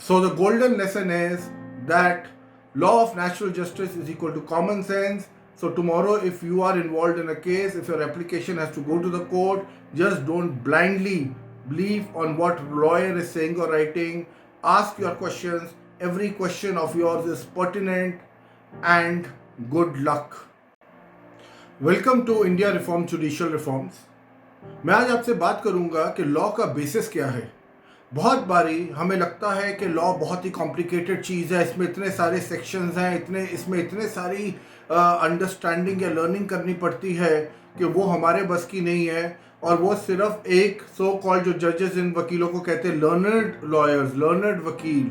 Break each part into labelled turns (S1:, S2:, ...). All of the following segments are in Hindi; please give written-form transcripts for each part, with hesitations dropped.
S1: So the golden lesson is that law of natural justice is equal to common sense. So tomorrow, if you are involved in a case, if your application has to go to the court, just don't blindly believe on what lawyer is saying or writing. Ask your questions. Every question of yours is pertinent, and good luck. Welcome to India reform judicial reforms. मैं आज आपसे बात करूंगा कि लॉ का बेसिस क्या है। बहुत बारी हमें लगता है कि लॉ बहुत ही कॉम्प्लिकेटेड चीज़ है, इसमें इतने सारे सेक्शंस हैं, इसमें इतने सारी अंडरस्टैंडिंग या लर्निंग करनी पड़ती है कि वो हमारे बस की नहीं है। और वो सिर्फ एक सो कॉल्ड जो जजेस इन वकीलों को कहते हैं लर्नर्ड लॉयर्स, लर्नर्ड वकील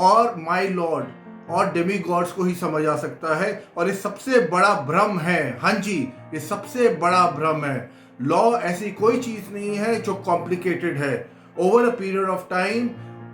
S1: और माई लॉर्ड और डेमी गॉड्स को ही समझ आ सकता है। और ये सबसे बड़ा भ्रम है। हाँ जी, ये सबसे बड़ा भ्रम है। लॉ ऐसी कोई चीज़ नहीं है जो कॉम्प्लिकेटेड है। Over a period of time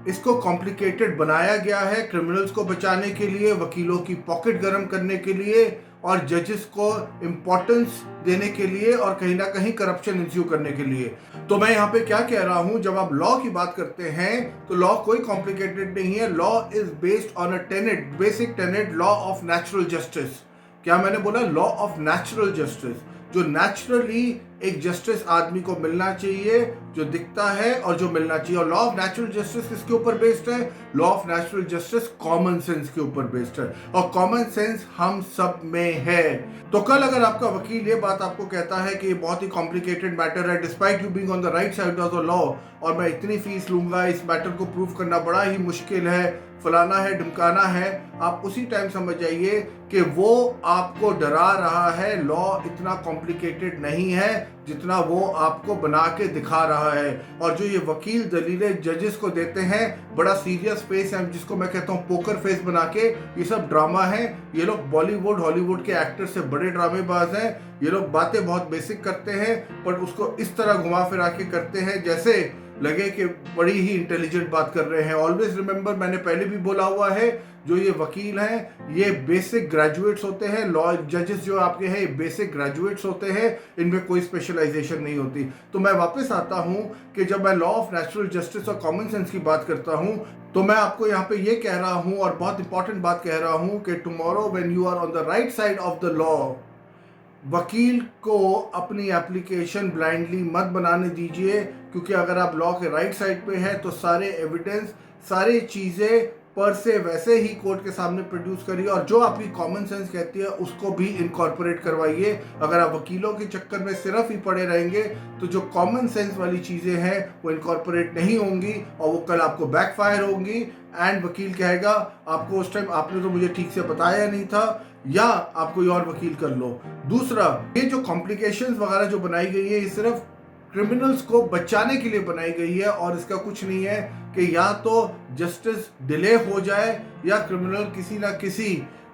S1: इसको कॉम्प्लिकेटेड बनाया गया है क्रिमिनल्स को बचाने के लिए, वकीलों की पॉकेट गर्म करने के लिए और जजेस को इम्पोर्टेंस देने के लिए और कहीं ना कहीं करप्शन इंस्यू करने के लिए। तो मैं यहाँ पे क्या कह रहा हूँ, जब आप लॉ की बात करते हैं तो लॉ कोई कॉम्प्लिकेटेड नहीं है। Law is based on a Tenet, basic Tenet, law of natural justice. क्या मैंने बोला? लॉ ऑफ नेचुरल जस्टिस, जो नेचुरली एक जस्टिस आदमी को मिलना चाहिए, जो दिखता है और जो मिलना चाहिए। और लॉ ऑफ नेचुरल जस्टिस किसके ऊपर बेस्ड है? Law of natural justice common sense के ऊपर बेस्ड है, और कॉमन सेंस हम सब में है। तो कल अगर आपका वकील ये बात आपको कहता है कि ये बहुत ही कॉम्प्लिकेटेड मैटर है, despite you being on the right side of the law, और मैं इतनी फीस लूंगा, इस मैटर को प्रूव करना बड़ा ही मुश्किल है, फलाना है, ढिमकाना है, आप उसी टाइम समझ जाइए कि वो आपको डरा रहा है। लॉ इतना कॉम्प्लिकेटेड नहीं है जितना वो आपको बना के दिखा रहा है। और जो ये वकील दलीलें जजेस को देते हैं, बड़ा सीरियस फेस है, जिसको मैं कहता हूँ पोकर फेस बना के, ये सब ड्रामा है। ये लोग बॉलीवुड हॉलीवुड के एक्टर से बड़े ड्रामेबाज हैं। ये लोग बातें बहुत बेसिक करते हैं, पर उसको इस तरह घुमा फिरा के करते हैं जैसे लगे कि बड़ी ही इंटेलिजेंट बात कर रहे हैं। ऑलवेज रिमेंबर, मैंने पहले भी बोला हुआ है, जो ये वकील हैं ये बेसिक ग्रेजुएट्स होते हैं। लॉ जजेस जो आपके हैं ये बेसिक ग्रेजुएट्स होते हैं, इनमें कोई स्पेशलाइजेशन नहीं होती। तो मैं वापस आता हूं कि जब मैं लॉ ऑफ नेचुरल जस्टिस और कॉमन सेंस की बात करता हूं, तो मैं आपको यहाँ पे ये कह रहा हूं और बहुत इंपॉर्टेंट बात कह रहा हूं कि tomorrow when you are on the right side of the law, वकील को अपनी एप्लीकेशन ब्लाइंडली मत बनाने दीजिए, क्योंकि अगर आप लॉ के राइट साइड पे हैं तो सारे एविडेंस, सारी चीज़ें पर से वैसे ही कोर्ट के सामने प्रोड्यूस करिए, और जो आपकी कॉमन सेंस कहती है उसको भी इनकॉर्पोरेट करवाइए। अगर आप वकीलों के चक्कर में सिर्फ ही पड़े रहेंगे तो जो कॉमन सेंस वाली चीज़ें हैं वो इनकॉर्पोरेट नहीं होंगी और वो कल आपको बैकफायर होंगी। एंड वकील कहेगा आपको उस टाइम आपने तो मुझे ठीक से बताया नहीं था, या आप कोई और वकील कर लो। दूसरा, ये जो कॉम्प्लिकेशंस वगैरह जो बनाई गई है, ये सिर्फ क्रिमिनल्स को बचाने के लिए बनाई गई है, और इसका कुछ नहीं है कि या तो जस्टिस डिले हो जाए या क्रिमिनल किसी ना किसी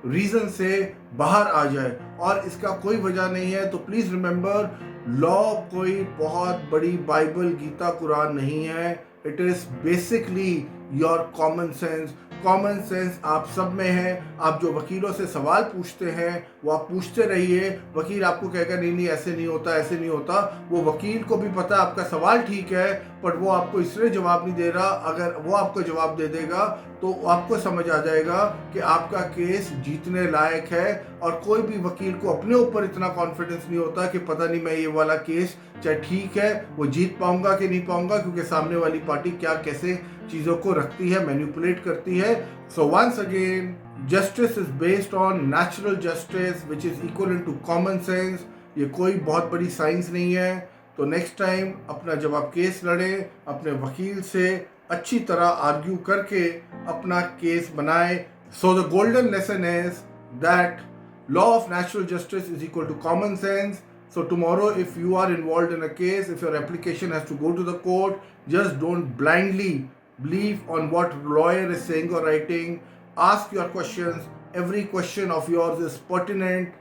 S1: रीजन से बाहर आ जाए, और इसका कोई वजह नहीं है। तो प्लीज रिमेंबर, लॉ कोई बहुत बड़ी बाइबल, गीता, कुरान नहीं है। It is basically your common sense. Common sense आप सब में है। आप जो वकीलों से सवाल पूछते हैं वो आप पूछते रहिए। वकील आपको कहेगा नहीं नहीं ऐसे नहीं होता, ऐसे नहीं होता। वो वकील को भी पता है आपका सवाल ठीक है, पर वो आपको इसलिए जवाब नहीं दे रहा। अगर वो आपको जवाब दे देगा तो आपको समझ आ जाएगा कि आपका केस जीतने लायक है। और कोई भी वकील को अपने ऊपर इतना कॉन्फिडेंस नहीं होता कि पता नहीं मैं ये वाला केस चाहे ठीक है वो जीत पाऊंगा कि नहीं पाऊंगा, क्योंकि सामने वाली पार्टी क्या कैसे चीज़ों को रखती है, मैनिपुलेट करती है। So once again, justice is based on natural justice which is equal to common sense. ये कोई बहुत बड़ी साइंस नहीं है। तो नेक्स्ट टाइम अपना जब आप केस लड़ें, अपने वकील से अच्छी तरह आर्ग्यू करके अपना केस बनाएं। So the golden lesson is that law of natural justice is equal to common sense. So tomorrow, if you are involved in a case, if your application has to go to the court, just don't blindly believe on what lawyer is saying or writing. Ask your questions. Every question of yours is pertinent,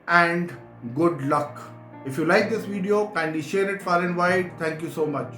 S1: and good luck. If you like this video, kindly share it far and wide. Thank you so much.